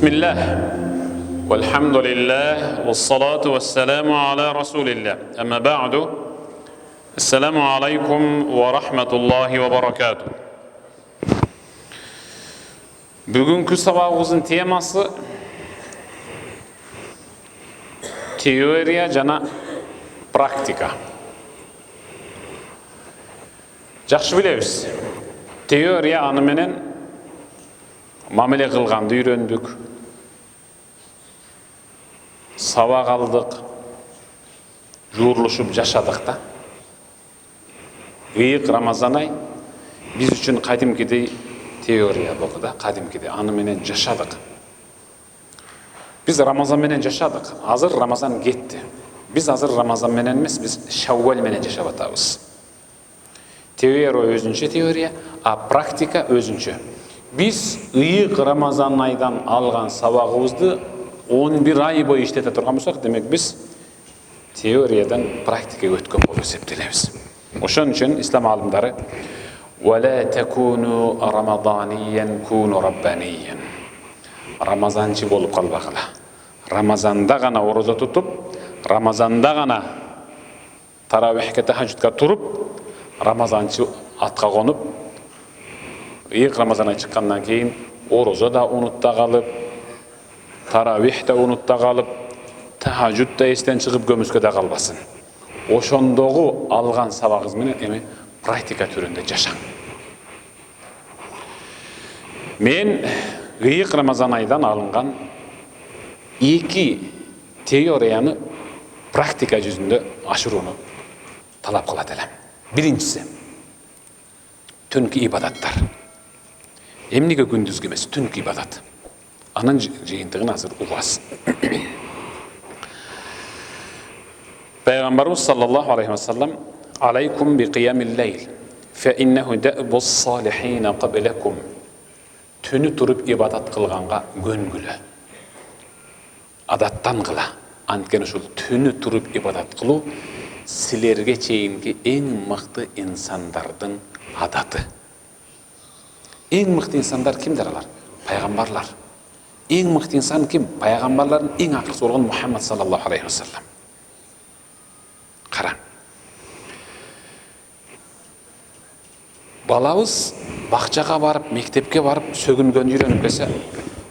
بسم الله والحمد لله والصلاة والسلام على رسول الله أما بعد السلام عليكم ورحمة الله وبركاته. Bugünkü sabahımızın teması teoriya jana praktika. Жақсы білеміз. Теория аны менен мамиле кылганды үйрөндүк. Сабак алдык, жуурулушуп жашадык да. Ыйык Рамазан ай биз үчүн кадимкидей теория болду да, кадимкидей аны менен жашадык. Биз Рамазан менен жашадык. Азыр Рамазан кетти. Биз азыр Рамазан менен эмес, биз Шаввал менен жашап атабыз. Теория өзүнчө теория, а практика өзүнчө. Биз ыйык Рамазан айдан алган сабагыбызды 11 ай бою иштете турган болсок, демек биз теориядан практикага өткөн болуп эсептелебиз. Ошон үчүн ислам алымдары ولا تكونوا رمضانيا كونوا ربانيا. Рамазанчы болуп калбагыла. Рамазанда гана орозо тутуп, Рамазанда гана таравихке тахажжудка туруп, Рамазанчы атка конуп, ыйык Рамазан ай чыккандан кийин орозо да унутта калып, таравих да унутта калып, тахажжуд да эстен чыгып көмүскө да калбасын. Ошондогу алган сабагыңыз менен эми практика түрүндө жашаң. Мен ыйык Рамазан айдан алынган эки теорияны практика жүзүндө ашырууну талап кылат элем. Биринчиси түнкү ибадаттар. Эмнеге күндүзгү эмес, түнкү ибадат. Анын жыйынтыгын азыр угасыз. Пайгамбарыбыз саллаллаху алейхи ва саллям алейкум би киямил лейл фа иннаху дабус салихина каблакум. Түнү туруп ибадат кылганга көнгүлө. Адаттан кыла. Анткени ушул түнү туруп ибадат кылуу силерге чейинки эң мыкты инсандардын адаты. Эң мыкты инсандар кимдер алар? Пайгамбарлар. Эң мыкты инсан ким? Пайгамбарлардын эң акыркысы болгон Мухаммад саллаллаху алейхи ва саллям. Кара. Балабыз бакчага барып, мектепке барып, сөгүнгөн үйрөнүп келсе,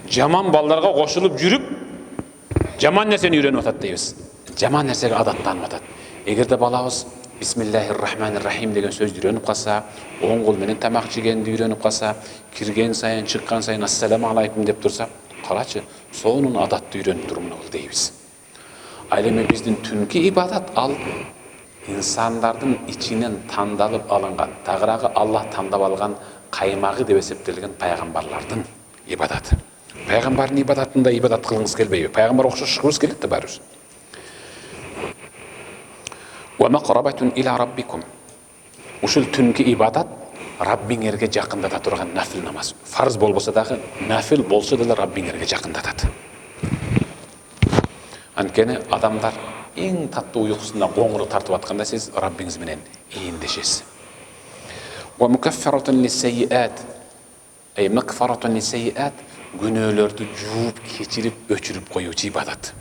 жаман балдарга кошулуп жүрүп, жаман нерсени үйрөнүп атат дейбиз. Жаман нерсеге адаттанып атат. Эгерде балабыз Бисмиллахир-рахманир-рахим деген сөздү үйрөнүп калса, оң кол менен тамак жегенди үйрөнүп калса, кирген сайын, чыккан сайын ассаламу алейкум деп турса, карачы, сонун адатты үйрөнүп турмун ол дейбиз. Ал эми биздин түнкү ибадат ал инсандардын ичинен тандалып алынган, тагыраагы Аллах тандап алган каймагы деп эсептелген пайгамбарлардын ибадаты. Пайгамбардын ибадатында ибадат кылгыңыз келбейби? Пайгамбар окшошкубуз келет да барыбыз. وَمَقْرَبَةٌ إِلَى رَبِّكُمْ. Ушул түнкү ибадат Раббиңерге жакындата турган нафил намаз. Фарз болбосо дагы, нафил болсо деле Раббиңерге жакындатат. Анткени адамдар эң таттуу уйкусунда коңур тартып атканда сиз Раббиңиз менен ийиндешесиз. وَمُكَفِّرَةٌ لِلسَّيِّئَاتِ. مَغْفِرَةٌ لِلسَّيِّئَاتِ. Күнөөлөрдү жууп, кечирип, өчүрүп коюучу ибадат.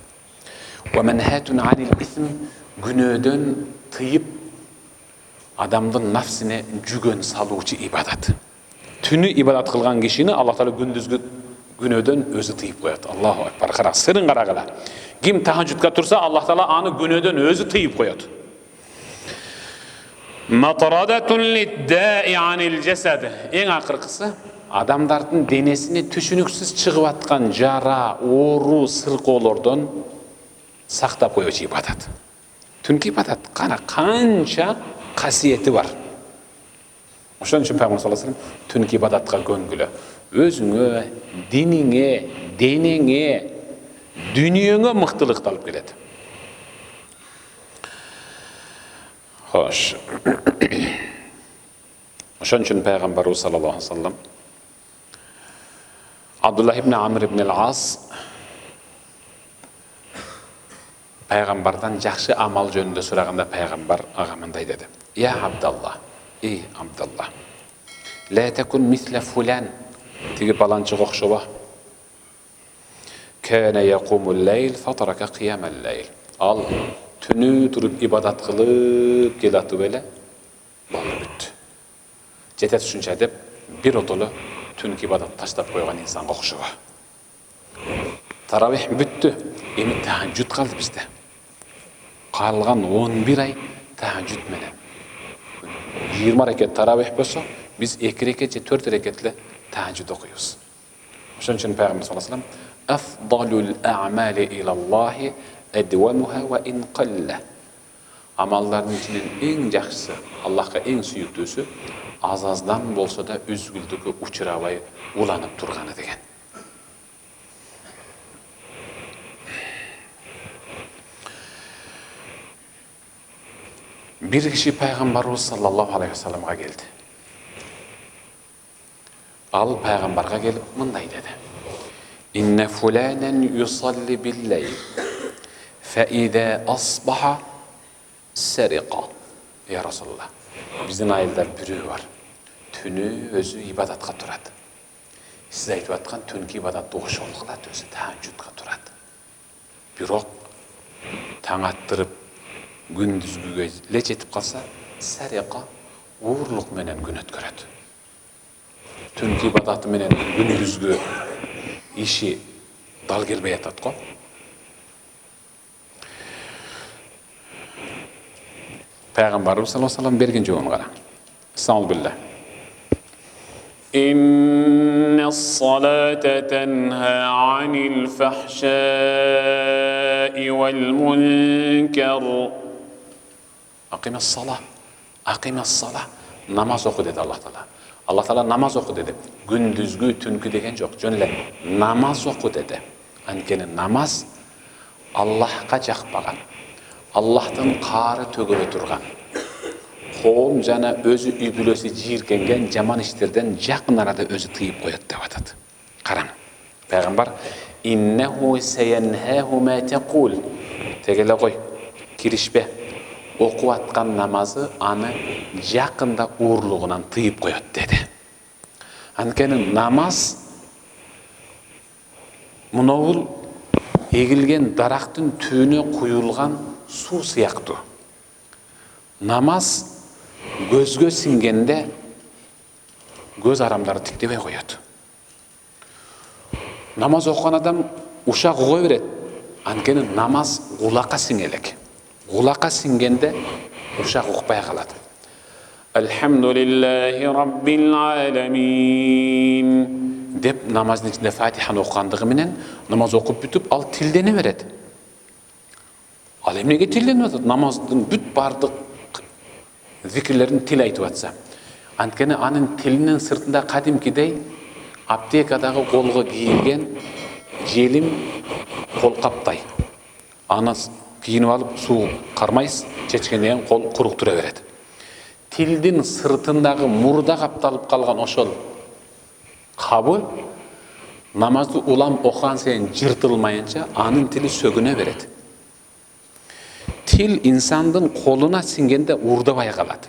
وَمَنْهَاتٌ عَنِ الْإِثْمِ. Күнөөдөн тыйып, адамдын нафсине жүгөн салуучу ибадат. Түнү ибадат кылган кишини Аллах Таала күндүзгү күнөөдөн өзү тыйып коет. Аллаху акбар. Кара, сырын карагыла. Ким тахажжудка турса, Аллах Таала аны күнөөдөн өзү тыйып коет. Матарадатун лиддаи анил жасад. Эң акыркысы адамдардын денесине түшүнүксүз чыгып аткан жара, оору, сыркоолордон сактап коюучу ибадат. Түнкү ибадат кана канча касиети бар. Ошон үчүн Пайгамбар саллаллаху алейхи ва саллям түнкү ибадатка көнгүлө. Өзүңө, диниңе, денеңе, дүнүйөңө мыктылыкты алып келет. Хош. Ошон үчүн Пайгамбар саллаллаху алейхи ва саллям Абдуллах ибн Амр ибн ал-Ас Пайгамбардан жакшы амал жөнүндө сураганда Пайгамбар ага мындай деди: "Я Абдаллах, ey Абдаллах, ла такун мисля фулян, тиги баланчыга окшоба. kana yaqumul layl fataraka qiyamal layl. Al түнү туруп ибадат кылып келатып эле болуп бүттү. Жетет ушунча деп бир отоло түнкү ибадат таштап койгон инсанга окшобо. Таравих бүттү. Эми тахажжуд калды бизде. Калган 11 ай тахажжуд менен. 20 рекет таравих болсо, биз 2 рекет же 4 рекет эле тахажжуд окуйбуз. Ошон үчүн Пайгамбар саллаллаху алейхи ва саллям афдалул а'мали илаллахи adwamuha wa in qalla. Амалдардын ичинен эң жакшысы, Аллахка эң сүйүктүүсү аз-аздан болсо да үзгүлдүккө учурабай уланып турганы деген. Бир киши пайгамбарыбыз саллаллаху алейхи ва салламга келди. Ал пайгамбарга келип мындай деди: "Инна фуланан юсалли бил-лейл, фа-иза асбаха сариqa." Ya Rasulullah, биздин айылда бирөө бар. Түнү өзү ибадатка турат. Сиз айтып аткан түнкү ибадатты ошол кылат, өзү тахажжудка турат. Бирок таң аттырып күндүзгүгө эле жетип калса, сариqa уурлук менен күн өткөрөт. Түнкү ибадаты менен күндүзгү иши дал келбей атат го. Пайгамбарыбыз саллаллаху алейхи ва саллям берген жообун кара. Салбилла. Инна-с-салата танха анил фахшаи вал мункар. Акимас-сала. Акимас-сала. Намаз оку деди Аллах Таала. Аллах Таала намаз оку деди. Күндүзгү түнкү деген жок. Жөн эле намаз оку деди. Анткени намаз Аллахка жакпаган, Аллахтын каары төгөлө турган, коом жана өзү үй-бүлөсү жийиркенген жаман иштерден жакын арада өзү тыйып коет деп атат. Каран. Пайгамбар иннаху саянхаху ма тaqul. Тегеле кой. Киришпе. Окуп аткан намазы аны жакында уурлугунан тыйып коет деди. Анткени намаз мунул эгилген дарактын түбүнө куюлган суу сыяктуу. Намаз көзгө сиңгенде көз арамдары тиктебей коет. Намаз окуган адам ушак уга берет. Анткени намаз кулакка сиңелек. Кулакка сиңгенде ушак укпай калат. Алхамдулиллахи раббил аламин деп намаздын ичинде Фатиханы окугандыгы менен намаз окуп бүтүп ал тилдене берет. Ал эмнеге тилденип атат? Намаздын бүт бардык зикирлерин тил айтып атса. Анткени анын тилинин сыртында кадимкидей аптекадагы колго кийилген желим колкаптай. Аны кийинип алып суу кармайсыз, чечкенден кийин кол курук тура берет. Тилдин сыртындагы мурда капталып калган ошол кабы намазды улам окуган сайын жыртылмайынча анын тили сөгүнө берет. Тил инсандын колуна сиңгенде уурдабай калат.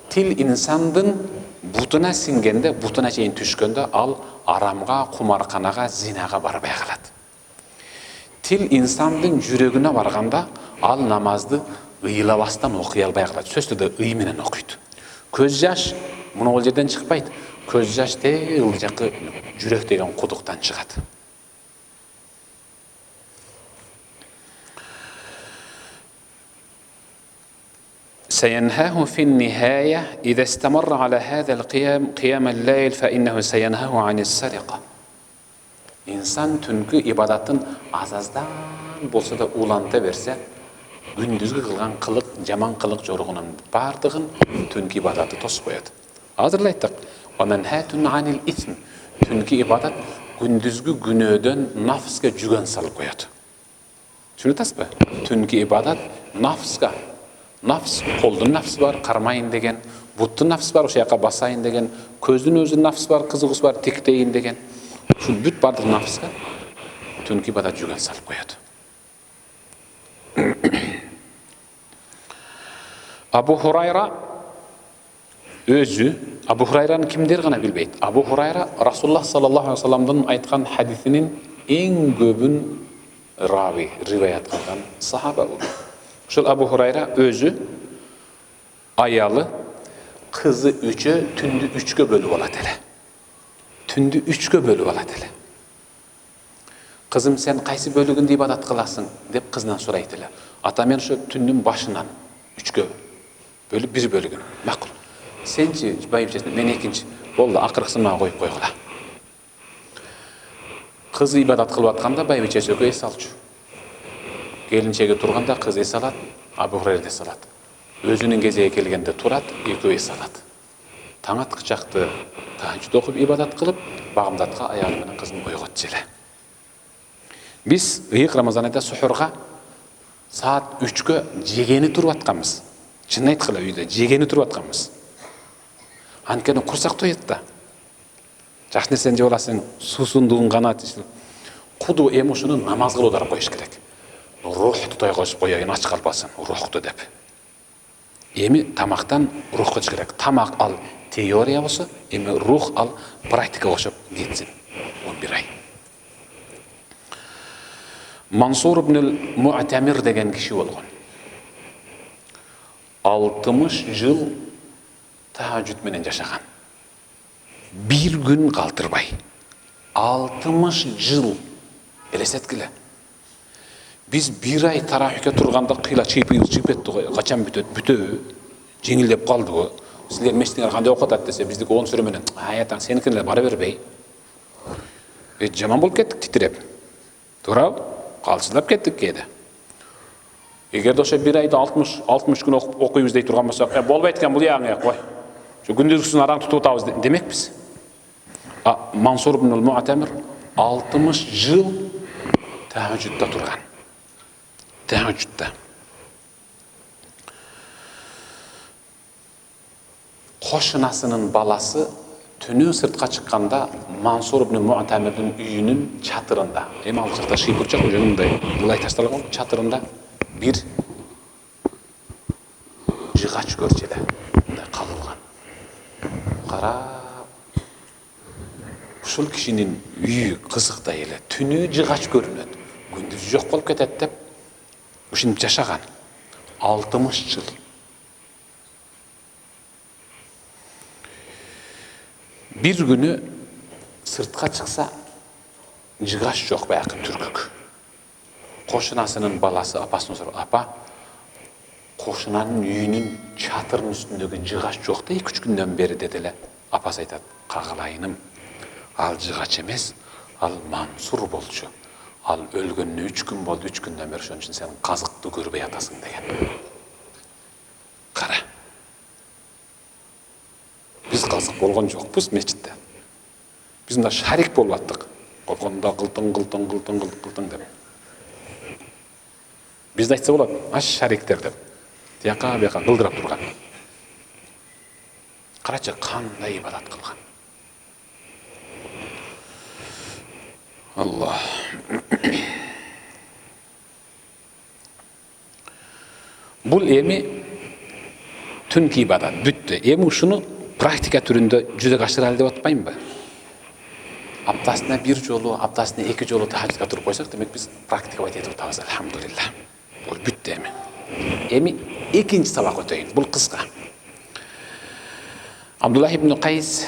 Тил инсандын бутуна сиңгенде, бутуна чейин түшкөндө ал арамга, кумарканага, зинага барбай калат. Тил инсандын жүрөгүнө барганда ал намазды ыйлабастан окуй албай калат. Сөздө ый менен окуйт. Көз жаш муну ол жерден чыкпайт. Көз жаш ыл жакы жүрөк деген кудуктан чыгат. سينهاه في النهاية إذا استمر على هذا القيام قيام الليل فإنه سينهاه عن السرقة. İnsan түнкү ибадатын азаздан болсо да уланта берсе, күндүзгү кылган кылык, жаман кылык жоругунун бардыгын түнкү ибадаты тосуп коет. Азыр айттык. ومنهاتun anil ism. Түнкү ибадат күндүзгү күнөөдөн нафска жүгөн салып коет. Шуну таспы? Түнкү ибадат нафска. Нафс, колдун нафсы бар, кармайын деген, буттун нафсы бар, ошол жака басайын деген, көздүн өзү нафсы бар, кызыгуусу бар, тиктейин деген. Ушул бүт бардык нафска түнкү ибадат жүгөн салып коет. Абу Хурайра өзү, Абу Хурайраны кимдер гана билбейт. Абу Хурайра Расулуллах саллаллаху алейхи ва салламдын айткан хадисинин эң көбүн риваят кылган сахаба болду. Ошол Абу Хурайра өзү, аялы, кызы үчөө түндү 3-кө бөлүп алат эле. Түндү 3-кө бөлүп алат эле. Кызым, сен кайсы бөлүгүндө ибадат кыласың деп кызынан сурайт эле. Ата, мен ошо түндүн башынан 3-кө бөлүп бир бөлүгүн. Макул. Сенчи, байбичесин, мен 2-нчи. Болду, акыркысын мага коюп койгула. Кызы ибадат кылып атканда байбичеси экөө эс алчу. Келинчеги турганда кыз эс алат, Абу Хурайра эс алат. Өзүнүн кезеги келгенде турат, экөө эс алат. Таң аткычакты тахаджуд окуп ибадат кылып, багымдатка аялы менен кызын ойготчу эле. Биз ыйык Рамазан айында сухурга саат 3-кө жегени туруп атканбыз. Чын айткыла, үйдө жегени туруп атканбыз. Анткени курсак тоет да. Жакшы нерсени жеп аласың, суусундугун гана тишип. Куду эми ушуну намаз кылуудан коюш керек. Рухту тойгошуп коеюн, ач калбасын, рухту деп. Эми тамактан рухка чыгыш керек. Тамак ал теория болсо, эми рух ал практика болуп кетсин. 11 ай. Мансур ибн Муътамир деген киши болгон. 60 жыл тахаджуд менен жашаган. Bir gün калтырбай. 60 жыл. Элестеткиле. Биз 1 ай тарахикке турганда кыйла чыйып этти го. Качан бүтөбү? Жеңилдеп калды го. Силер мечтиңер кандай окутат десе, биздики 10 сүрө менен. Аятаң сеникилер бара бербей. Жаман болуп кеттик, титиреп. Туурабы? Калчылап кеттик кээде. Эгерде ошо 1 айда 60 күн окуйбуз дей турган болсок, болбойт экен, бул ягыңа кой. Şu gündüzgüsün aran tutup atabız demek biz. Mansur ibn Mu'tamir 60 yıl tahajjudda turgan. Tahajjudda. Qo'shnasining balası tünü sırtqa çıkkanda Mansur ibn Mu'tamir'in uyunun çatırında, emal çatırda şıypırçak ucununday, bulay taştalığın çatırında bir jığaç görçeli, kalılgan. Qarab, ушул кишинин үйү кызыктай эле, түнү жыгач көрүнөт, күндүз жок болуп кетет деп ушинтип жашаган. 60 жыл. Bir күнү сыртка чыкса, жыгач жок баягы түркүк. Кошунасынын баласы апасына сурап, апа, кошунанын үйүнүн чатырынын үстүндөгү жыгач жок да 2-3 күндөн бери деди эле. Апасы айтат, кагылайыным, ал жыгач эмес, ал Мансур болчу. Ал өлгөнүнө 3 күн болду, 3 күндөн бери ошон үчүн сен казыкты көрбөй атасың деген. Кара. Биз казык болгон жокпуз мечитте. Биз мына шарик болуп аттык. Колгонда кылтың деп. Биз айтса болот, аш шариктер деп. Тияка бияка кылдырап турган. Карачы кандай ибадат кылган. Аллах. Бул эми түнкү ибадат бүттү. Эми ушуну практика түрүндө жүзөгө ашыралы деп атпаймынбы? Аптасына 1 жолу, аптасына 2 жолу тахажжудка туруп койсок, демек биз практика этип атабыз, алхамдулилlah. Бул бүттү эми. Эми экинчи сабак өтөйүн. Бул кыска. Абдуллах ибн Кайс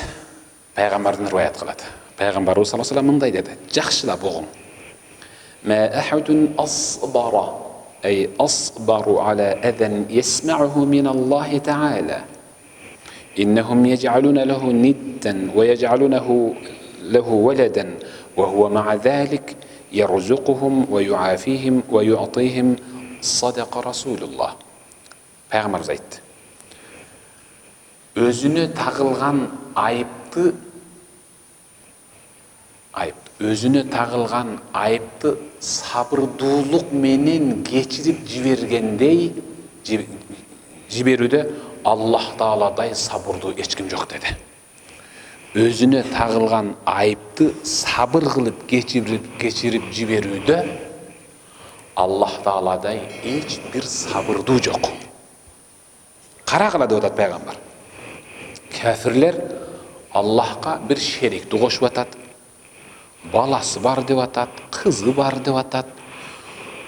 пайгамбардан риваят кылат. Пайгамбарыбыз саллаллаху алейхи ва саллям мындай деди: "Жакшылап огуң. Ма ахадун асбара, ай асбару ala adan yasma'uhu min Allah ta'ala. İnnehum yec'aluna lehu niddan ve yec'alunahu lehu veladan ve huve ma'a zalik yerzuquhum ve yu'afihim ve yu'atihim sadaka Rasulullah." Peygamberimiz aytты. Özüne tağılgan özüne tağılgan ayıptı sabırдуулук менен geçirip jibergendey jiberүүdө Allah Taaladay sabırдуу эч ким жок dedi. Özüne tağılgan ayıptı sabır kılıp geçirip jiberүүдө Allah Taaladay hiç bir sabırдуу жок. Карагыла деп атат пайгамбар. Kafirler Allah'a bir şerikti koşup atat. баласы бар деп атат, кызы бар деп атат.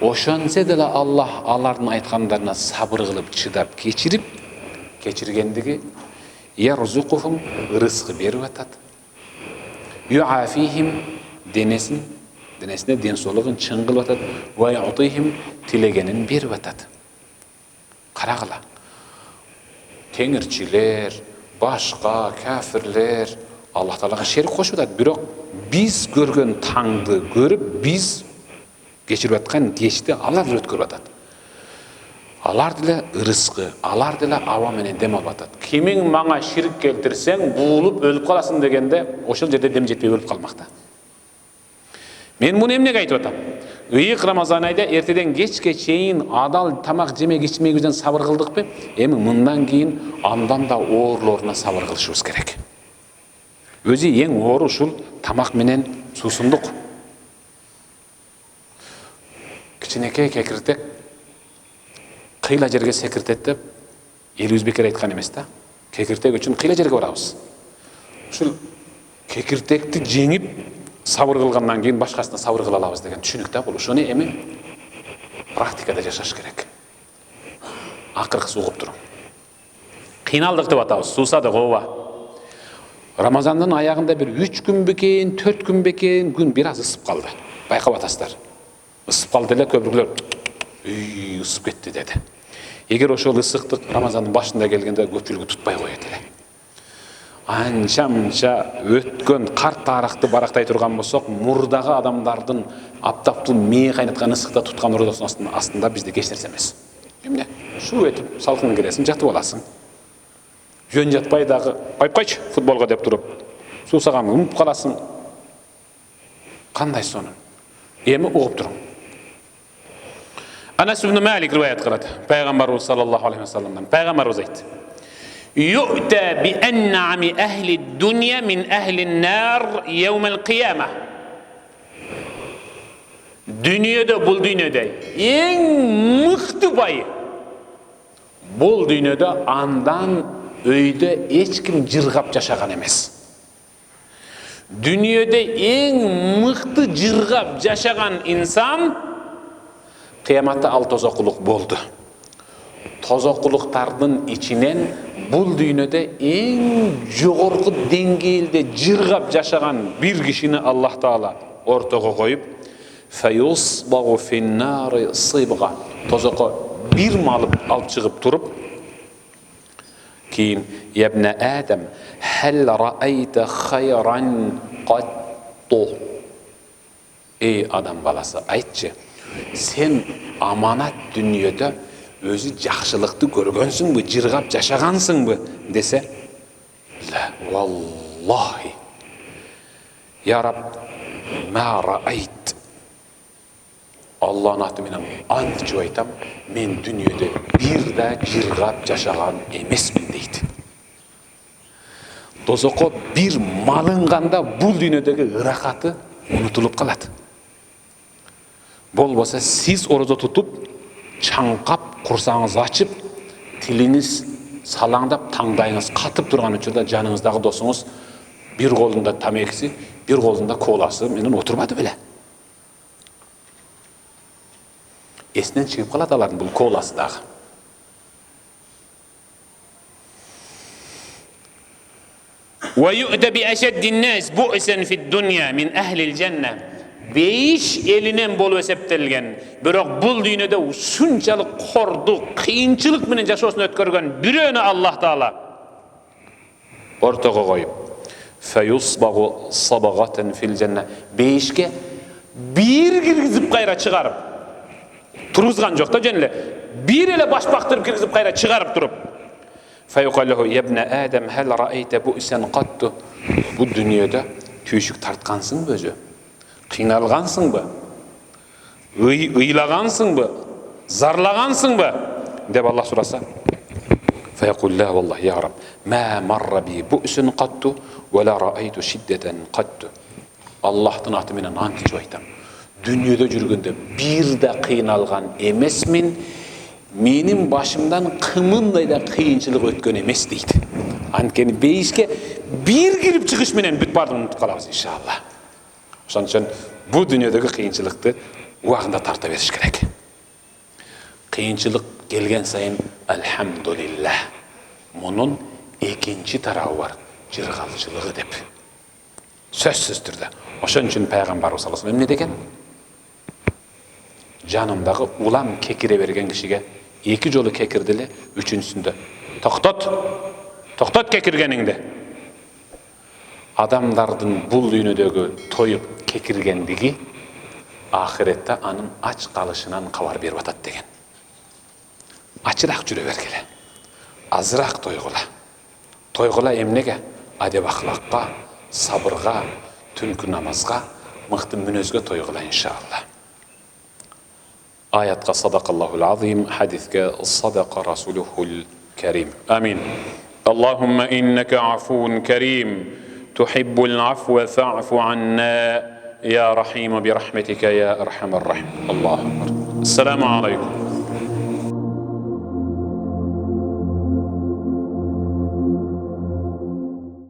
Ошонсе деле Аллах алардын айткандарына сабыр кылып, чыдап, кечиргендиги ярзукухум рызкы берип атат. Юафихим денесине ден соолугун чың кылып атат. Ва юатихим тилегенин берип атат. Карагыла. Теңирчилер, башка кафирлер Аллах Таалага шерик кошуп атат. Бирок биз көргөн таңды көрүп, биз кечирип аткан кечти алар өткөрүп атат. Алар деле рызкы, алар деле аба менен дем алып атат. Кимиң мага ширк келтирсең, буулуп өлүп каласың дегенде, ошол жерде дем жетпей өлүп калмакта. Мен муну эмнеге айтып атам? Ыйык Рамазан айда эртеден кечке чейин адал тамак жемек ичмегибизден сабыр кылдыкпы? Эми мындан кийин андан да оорлоруна сабыр кылышыбыз керек. Өзү эң оору ушул тамак менен суусундук. Кичинекей кекиртек кыйла жерге секиртет деп элибиз бекер айткан эмес да. Кекиртек үчүн кыйла жерге барабыз. Ушул кекиртекти жеңип сабыр кылгандан кийин башкасына сабыр кыла алабыз деген түшүнүк да бул. Ошону эми практикада жашаш керек. Акыркысы угуп туруң. Кыйналдык деп атабыз, суусадык ооба. Рамазандын аягында бир 3 күн бекен, 4 күн бекен, күн бир аз ысып калды. Байкап атасыздар. Ысып калды эле, көбүрлөр ысып кетти деди. Эгер ошол ысыктык Рамазандын башында келгенде көпчүлүгү тутпай коет эле. Анча-мынча өткөн карт тарыхты барактай турган болсок, мурдагы адамдардын аптаптуу мээ кайнаткан ысыкта туткан ордосунун астында бизде эч нерсе эмес. Эмне? Суу этип, салкын киресиң, жатып аласың. Жөн жатпай дагы, койчу футболго деп туруп, суусаган унуп каласың. Кандай сонун? Эми угуп туруң. Анас ибн Малик риваят кылат. Пайгамбарыбыз саллаллаху алейхи ва салламдан. Пайгамбарыбыз айтты: "Ю'та би ан'ами ахли д-дунья мин ахли н-нар йаум ал-кияма." Дүйнөдө, бул дүйнөдө эң мыкты бай бул дүйнөдө андан өйдө эч ким жыргап жашаган эмес. Дүйнөдө эң мыкты жыргап жашаган инсан кыяматта ал тозокулук болду. Тозокулуктардын ичинен бул дүйнөдө эң жогорку деңгээлде жыргап жашаган бир кишини Аллах Таала ортого коюп, фаюсбагу фин-нари сибга, тозокко бир малып алып чыгып туруп, кийин ябна Адам хал раайта хайран катту. Эй адам баласы, айтчы, сен аманат дүниеде өзі жақшылықты көргөнсүңбү, жыргап жашагансыңбы десе, ла валлахи я раб ма раайт, Аллахтын аты менен ант ичип айтам, мен дүниеде бир да жыргап жашаган эмесмин дейт. Тозокко бир малынганда бул дүйнөдөгү ырахаты унутулуп калат. Болбоса сиз орозо тутуп, чаңкап, курсаңыз ачып, тилиңиз салаңдап, таңдайыңыз катып турган учурда жаныңыздагы досуңуз бир колунда тамекиси, бир колунда коласы менен отурбады беле? Эсинен чыгып калат алардын бул коласы дагы. Ва ю'та би ашадди н-нас бу'сан фид-дунья мин ахли л-жанна. 5 элинен болуп эсептелген, бирок бул дүйнөдө ушунчалык кордук, кыйынчылык менен жашоосун өткөргөн бирөөнү Аллах Таала ортого коюп, фаюсбагу сабагатан фил-жанна, 5ке бир киргизип кайра чыгарып тургузган жок да, жөн эле бир эле баш бактырып киргизип кайра чыгарып туруп, фаюкаллаху ябна Адам хал раайта бу'сан катту, бул дүйнөдө түйшүк тарткансыңбы өзү? Кыйналгансыңбы? Ыйлагансыңбы? Зарлагансыңбы? деп Аллах сураса. Фаяқулла валлахи я раб, ма марра би бу'сун қатту, ва ла раайту шиддатан қатту. Аллахтын аты менен ант ичип айтам. Дүниеде жүргөндө бир да кыйналган эмесмин, менин башымдан кымындай да кыйынчылык өткөн эмес дейт. Анткени бейишке бир кирип чыгыш менен бүт баардыгын унутуп калабыз иншалла. Ошон үчүн бул дүйнөдөгү кыйынчылыкты убагында тарта бериш керек. Кыйынчылык келген сайын альхамдулиллах. Мунун экинчи тарабы бар, жыргалчылыгы деп. Сөзсүз түрдө. Ошон үчүн пайгамбарыбыз саллаллаху алейхи ва саллям эмне деген? Жанымдагы улам кекире берген кишиге 2 жолу кекирди эле, үчүнчүсүндө токтот кекиргениңди. Адамдардын бул дүйнөдөгү тоюп кекиргендиги ахиретте анын ач калышынан кабар берип атат деген. Ачыраак жүрө бергиле. Азыраак тойгула. Тойгула эмнеге? Адеп ахлакка, сабырга, түнкү намазга, мыкты мүнөзгө тойгула иншалла. Аятка садакаллахул азим, хадиске садака расулухул карим. Амин. Аллахумма иннака афун карим, тухиббул афва фа'фу анна, я рахима бирахматика я архамар рахим. Аллаху акбар. Ассаламу алейкум.